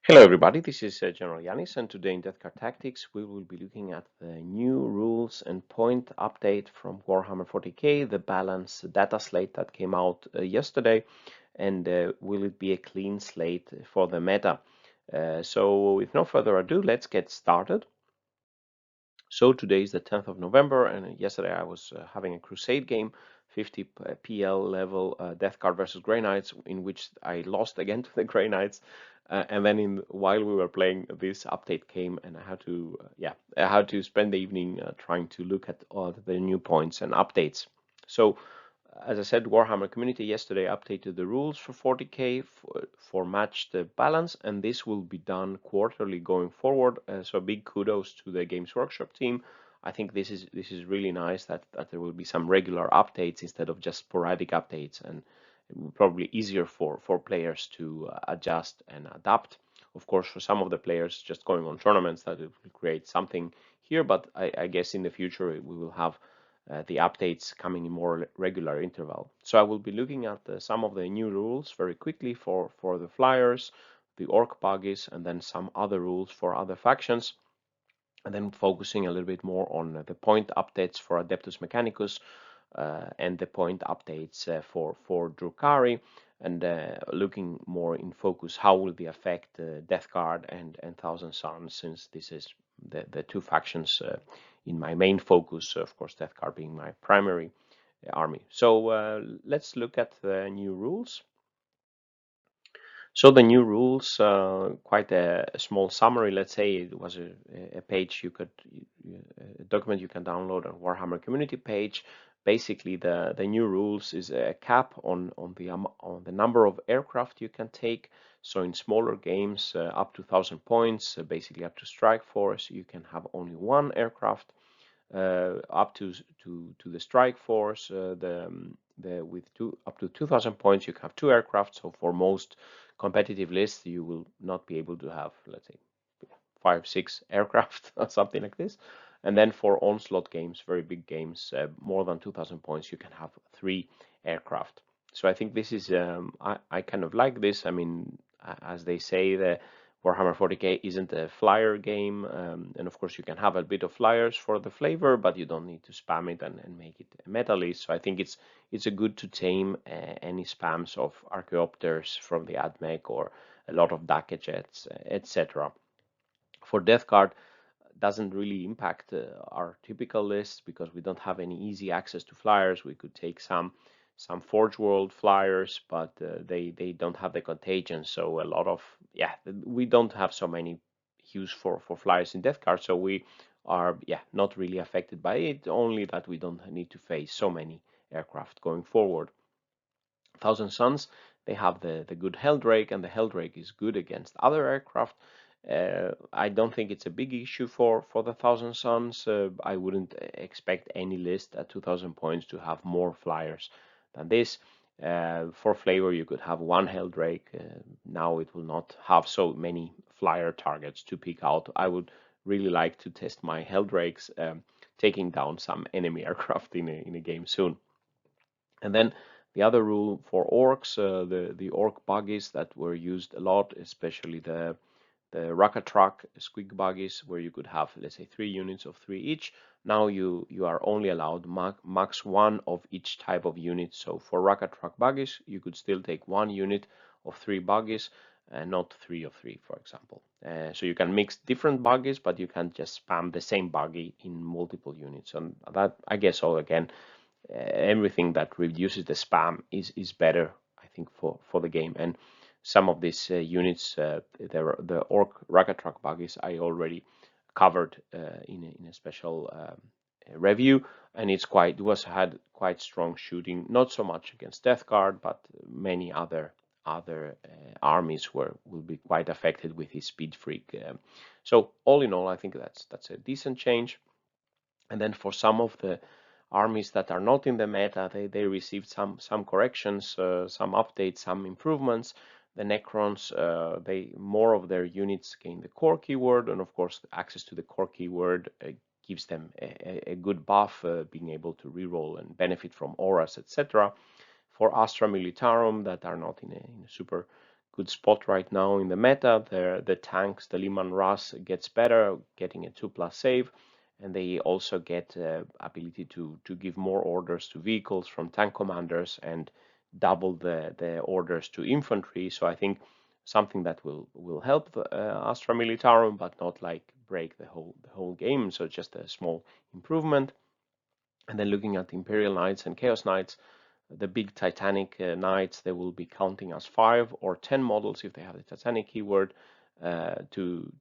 Hello everybody, this is General Yanis, and today in Death Card Tactics we will be looking at the new rules and point update from Warhammer 40k, the balance data slate that came out yesterday, and will it be a clean slate for the meta? So with no further ado, let's get started. So today is the 10th of November, and yesterday I was having a Crusade game, 50 PL level Death Guard versus Grey Knights, in which I lost again to the Grey Knights. And then while we were playing, this update came, and I had to, I had to spend the evening trying to look at all the new points and updates. So as I said, Warhammer community yesterday updated the rules for 40k for matched balance, and this will be done quarterly going forward. So big kudos to the Games Workshop team. I think this is really nice that there will be some regular updates instead of just sporadic updates, and it will probably easier for players to adjust and adapt. Of course, for some of the players just going on tournaments, that it will create something here, but I guess in the future we will have the updates coming in more regular interval. So I will be looking at some of the new rules very quickly for the flyers, the orc buggies, and then some other rules for other factions, and then focusing a little bit more on the point updates for Adeptus Mechanicus and the point updates for Drukhari, and looking more in focus how will they affect Death Guard and Thousand Suns, since this is the two factions in my main focus, of course Death Guard being my primary army. So let's look at the new rules. So the new rules, quite a small summary. Let's say it was a page a document you can download on Warhammer community page. Basically, the new rules is a cap on the number of aircraft you can take. So in smaller games, up to 1,000 points, basically up to Strike Force, you can have only one aircraft. Up to the Strike Force, up to 2,000 points, you can have two aircraft. So for most competitive lists, you will not be able to have, let's say, 5-6 aircraft or something like this. And then for onslaught games, very big games, more than 2,000 points, you can have 3 aircraft. So I think this is, I kind of like this. I mean, as they say, the Warhammer 40k isn't a flyer game, and of course you can have a bit of flyers for the flavor, but you don't need to spam it and make it a meta list. So I think it's a good to tame any spams of Archaeopters from the Admech or a lot of Daka jets, etc. For Death Guard, doesn't really impact our typical lists because we don't have any easy access to flyers. We could take some Forge World flyers, but they don't have the contagion. So a lot of we don't have so many use for flyers in Death Guard. So we are not really affected by it. Only that we don't need to face so many aircraft going forward. Thousand Suns, they have the good Helldrake, and the Helldrake is good against other aircraft. I don't think it's a big issue for the Thousand Suns. I wouldn't expect any list at 2,000 points to have more flyers than this. For flavor, you could have one Helldrake. Now it will not have so many flyer targets to pick out. I would really like to test my Helldrakes taking down some enemy aircraft in a game soon. And then the other rule for orcs, the orc buggies that were used a lot, especially the Truck squig buggies, where you could have, let's say, 3 units of 3 each. Now you are only allowed max 1 of each type of unit. So for Truck buggies, you could still take 1 unit of 3 buggies and not 3 of 3, for example. So you can mix different buggies, but you can't just spam the same buggy in multiple units. And that, I guess, all again, everything that reduces the spam is better, I think, for the game. And some of these units, the Orc Truck buggies, I already covered in a special review, and it had quite strong shooting, not so much against Death Guard, but many other armies will be quite affected with his Speed Freak. So all in all, I think that's a decent change. And then for some of the armies that are not in the meta, they received some corrections, some updates, some improvements. The Necrons, more of their units gain the core keyword, and of course access to the core keyword gives them a good buff, being able to reroll and benefit from auras, etc. For Astra Militarum that are not in a super good spot right now in the meta. The tanks, the Liman Ras gets better, getting a 2+ save, and they also get ability to give more orders to vehicles from tank commanders and double the orders to infantry. So I think something that will help the Astra Militarum, but not like break the whole game. So just a small improvement. And then looking at the Imperial Knights and Chaos Knights, the big Titanic Knights, they will be counting as 5 or 10 models if they have the Titanic keyword to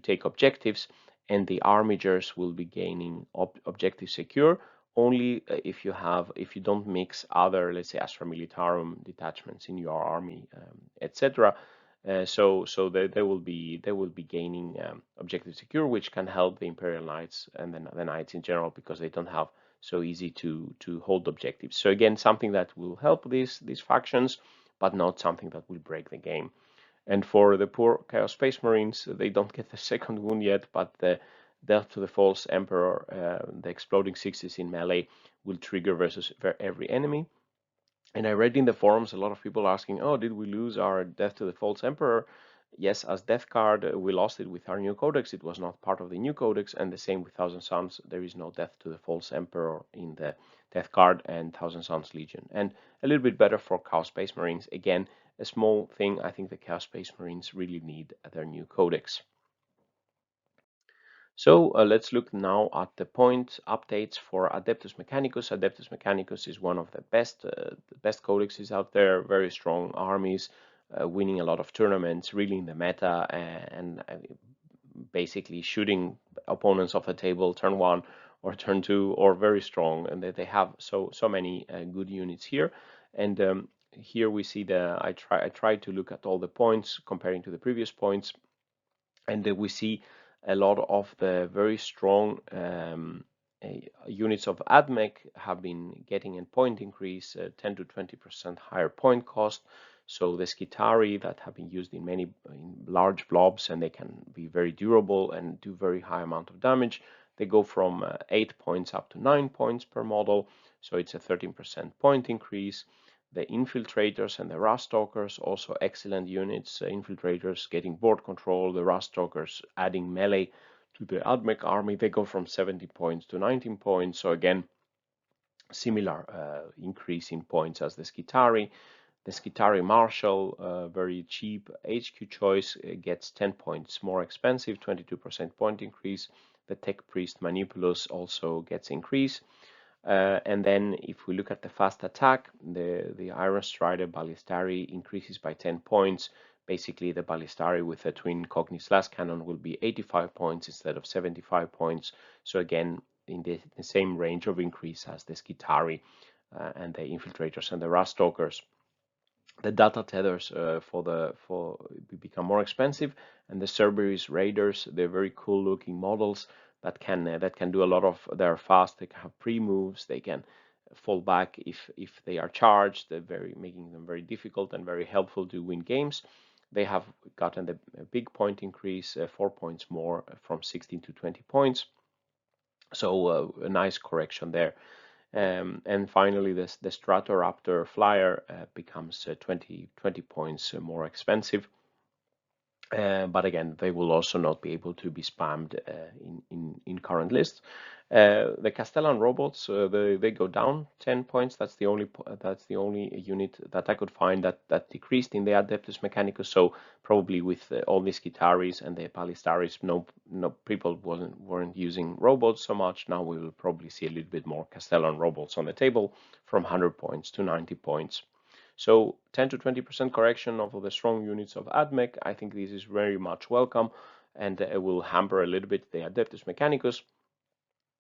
take objectives, and the Armigers will be gaining objective secure only if you don't mix other, let's say, Astra Militarum detachments in your army, etc. So they will be gaining objective secure, which can help the Imperial Knights and then the Knights in general, because they don't have so easy to hold objectives. So again, something that will help these factions, but not something that will break the game. And for the poor Chaos Space Marines, they don't get the second wound yet, but the Death to the False Emperor, the exploding sixes in melee, will trigger versus every enemy. And I read in the forums a lot of people asking, oh, did we lose our Death to the False Emperor? Yes, as death card, we lost it with our new codex. It was not part of the new codex, and the same with Thousand Sons. There is no Death to the False Emperor in the death card and Thousand Sons Legion. And a little bit better for Chaos Space Marines. Again, a small thing. I think the Chaos Space Marines really need their new codex. So let's look now at the point updates for Adeptus Mechanicus. Adeptus Mechanicus is one of the best codexes out there, very strong armies, winning a lot of tournaments, really in the meta, and basically shooting opponents off the table turn 1 or turn 2, or very strong, and they have so many good units here. And here we see I tried to look at all the points comparing to the previous points, and we see a lot of the very strong units of Admech have been getting a point increase, 10 to 20% higher point cost. So the Skitari that have been used in large blobs, and they can be very durable and do very high amount of damage. They go from 8 points up to 9 points per model, so it's a 13% point increase. The Infiltrators and the Rastalkers, also excellent units. Infiltrators getting board control, the Rastalkers adding melee to the Admech army. They go from 70 points to 19 points. So again, similar increase in points as the Skitari. The Skitari Marshal, very cheap HQ choice, gets 10 points more expensive, 22% point increase. The Tech Priest Manipulus also gets increase. And then if we look at the fast attack, the Iron Strider Ballistari increases by 10 points. Basically, the Ballistari with a twin Cognis Las Cannon will be 85 points instead of 75 points. So again, in the same range of increase as the Skitari and the Infiltrators and the Rastalkers. The data tethers become more expensive, and the Cerberus Raiders, they're very cool looking models that can do a lot of. They're fast. They can have pre-moves. They can fall back if they are charged. They're making them very difficult and very helpful to win games. They have gotten a big point increase, 4 points more, from 16 to 20 points. So a nice correction there. And finally, the Stratoraptor Flyer becomes 20 points more expensive. But again, they will also not be able to be spammed in current lists. The Castellan robots, they go down 10 points. That's the only unit that I could find that decreased in the Adeptus Mechanicus. So probably with all the Skitaris and the Ballistaris, no people weren't using robots so much. Now we will probably see a little bit more Castellan robots on the table, from 100 points to 90 points. So 10 to 20% correction of the strong units of Admech. I think this is very much welcome, and it will hamper a little bit the Adeptus Mechanicus.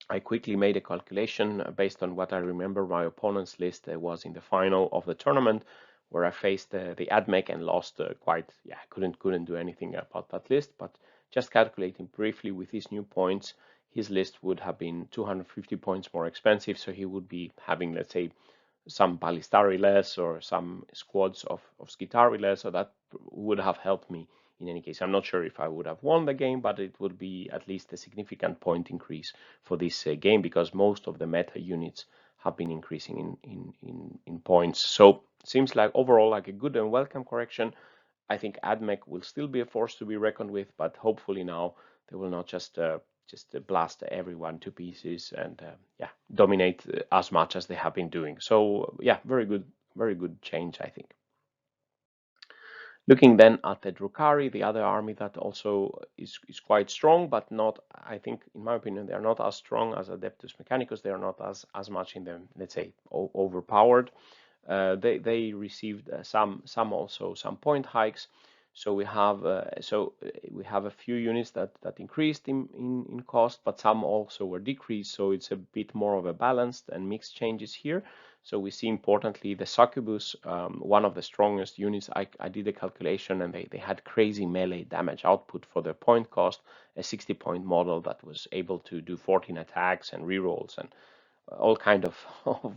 I quickly made a calculation based on what I remember my opponent's list was in the final of the tournament, where I faced the Admech and lost couldn't do anything about that list. But just calculating briefly with these new points, his list would have been 250 points more expensive. So he would be having, let's say, some Ballistari less or some squads of Skitari less, so that would have helped me in any case. I'm not sure if I would have won the game, but it would be at least a significant point increase for this game, because most of the meta units have been increasing in points. So seems like overall like a good and welcome correction. I think Admech will still be a force to be reckoned with, but hopefully now they will not just blast everyone to pieces and yeah, dominate as much as they have been doing. So yeah, very good change, I think. Looking then at the Drukhari, the other army that also is quite strong, but not, I think, in my opinion, they are not as strong as Adeptus Mechanicus. They are not as much in the, let's say, overpowered. They received some point hikes. So we have a few units that increased in cost, but some also were decreased. So it's a bit more of a balanced and mixed changes here. So we see importantly the succubus, one of the strongest units. I did a calculation and they had crazy melee damage output for their point cost, a 60-point model that was able to do 14 attacks and rerolls and all kind of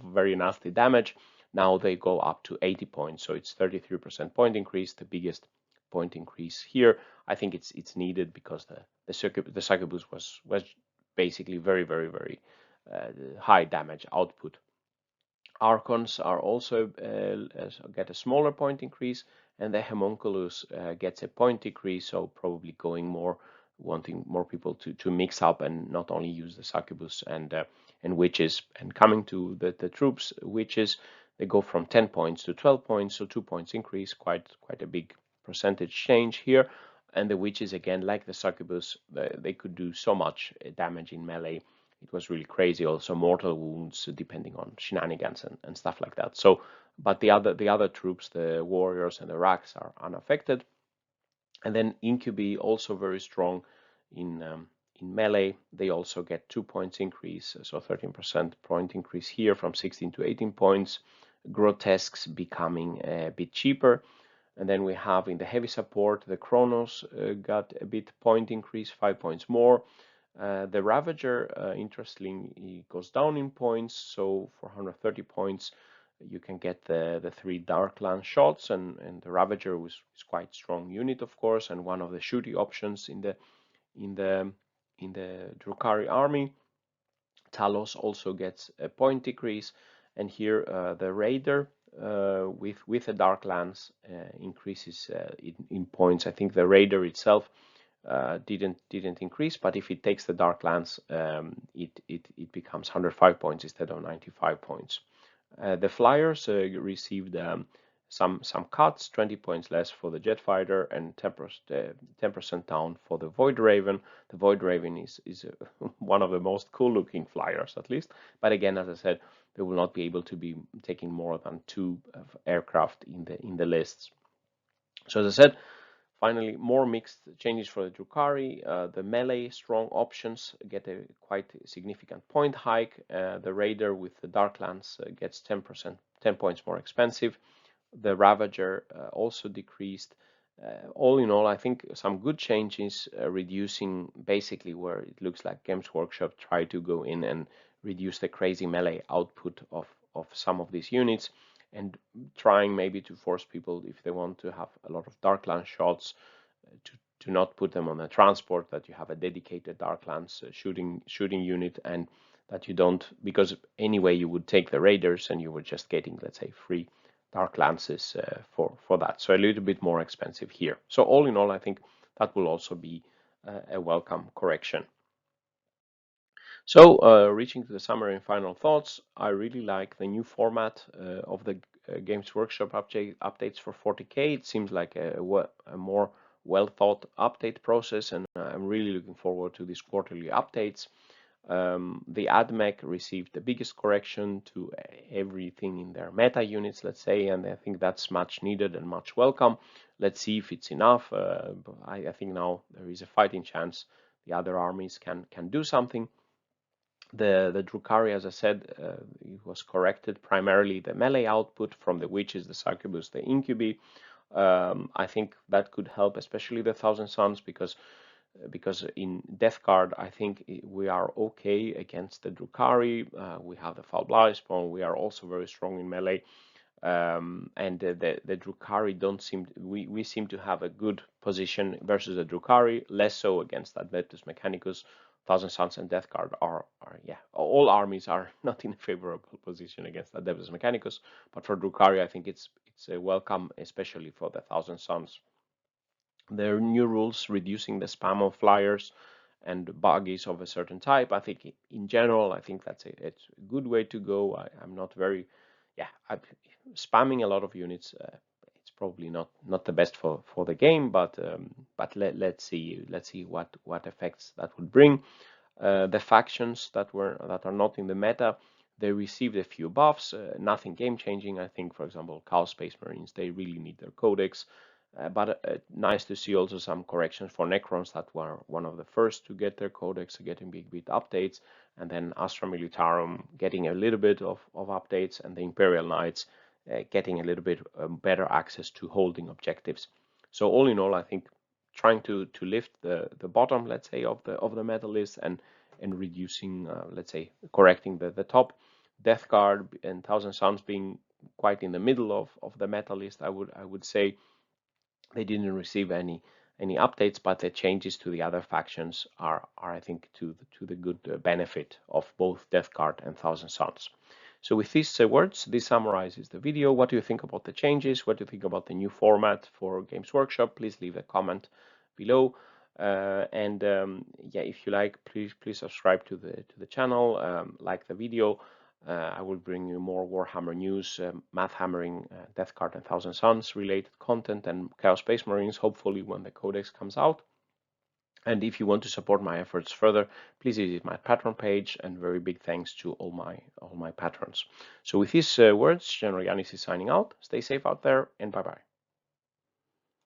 very nasty damage. Now they go up to 80 points, so it's 33% point increase, the biggest point increase here. I think it's needed because the succubus was basically very high damage output. Archons are also get a smaller point increase, and the homunculus gets a point decrease, so probably wanting more people to mix up and not only use the succubus and witches. And coming to the troops, witches, they go from 10 points to 12 points, so 2 points increase, quite a big percentage change here. And the witches, again, like the succubus, they could do so much damage in melee. It was really crazy. Also mortal wounds depending on shenanigans and stuff like that. So, but the other troops, the warriors and the racks, are unaffected. And then incubi also very strong in melee. They also get 2 points increase, so 13% point increase here from 16 to 18 points. Grotesques becoming a bit cheaper. And then we have in the heavy support, the Chronos got a bit point increase, 5 points more. The Ravager, interestingly, goes down in points. So for 130 points, you can get the 3 Darkland shots, and the Ravager is quite strong unit, of course, and one of the shooty options in the Drukhari army. Talos also gets a point decrease, and here the Raider with the Darklands increases in points. I think the Raider itself didn't increase, but if it takes the Darklands, it becomes 105 points instead of 95 points. The Flyers received some cuts, 20 points less for the jet fighter and 10% down for the Void Raven. The Void Raven is one of the most cool looking flyers, at least. But again, as I said, they will not be able to be taking more than 2 aircraft in the lists. So as I said, finally, more mixed changes for the Drukhari. The melee strong options get a quite significant point hike. The Raider with the Darklands gets 10 points more expensive. The Ravager also decreased. All in all, I think some good changes, reducing basically where it looks like Games Workshop tried to go in and reduce the crazy melee output of some of these units, and trying maybe to force people, if they want to have a lot of Darkland shots, to not put them on a transport, that you have a dedicated Darklands shooting unit, and that you don't, because anyway you would take the Raiders and you were just getting, let's say, free Darklands for that. So a little bit more expensive here. So all in all, I think that will also be a welcome correction. So reaching to the summary and final thoughts, I really like the new format of the Games Workshop updates for 40K. It seems like a more well thought update process, and I'm really looking forward to these quarterly updates. The Admech received the biggest correction to everything in their meta units, let's say, and I think that's much needed and much welcome. Let's see if it's enough. I think now there is a fighting chance the other armies can do something. The Drukhari, as I said, it was corrected primarily the melee output from the witches, the succubus, the incubi. I think that could help, especially the Thousand Sons, because in Death Guard, I think we are okay against the Drukhari. We have the Foul Blood Spawn. We are also very strong in melee. And the Drukhari don't seem we seem to have a good position versus the Drukhari, less so against Adeptus Mechanicus. Thousand Sons and Death Guard are yeah, all armies are not in a favorable position against Adeptus Mechanicus, but for Drukhari I think it's a welcome, especially for the Thousand Sons. There are new rules reducing the spam of flyers and buggies of a certain type. I think in general, I think it's a good way to go. I'm not very, yeah, spamming a lot of units. It's probably not the best for the game, but let's see what effects that would bring. The factions that are not in the meta, they received a few buffs, nothing game changing. I think, for example, Chaos Space Marines, they really need their codex. But nice to see also some corrections for Necrons that were one of the first to get their codex, getting big updates, and then Astra Militarum getting a little bit of updates, and the Imperial Knights getting a little bit better access to holding objectives. So all in all, I think trying to lift the bottom, let's say, of the meta list, and reducing, let's say, correcting the top. Death Guard and Thousand Suns being quite in the middle of the meta list, I would say. They didn't receive any updates, but the changes to the other factions are I think to the good benefit of both Death Guard and Thousand Suns. So with these words, this summarizes the video. What do you think about the changes? What do you think about the new format for Games Workshop? Please leave a comment below. And yeah, if you like, please subscribe to the channel, like the video. I will bring you more Warhammer news, math hammering, Death Guard and Thousand Suns related content, and Chaos Space Marines, hopefully when the codex comes out. And if you want to support my efforts further, please visit my Patreon page, and very big thanks to all my patrons. So with these words, General Yanis is signing out. Stay safe out there, and bye-bye.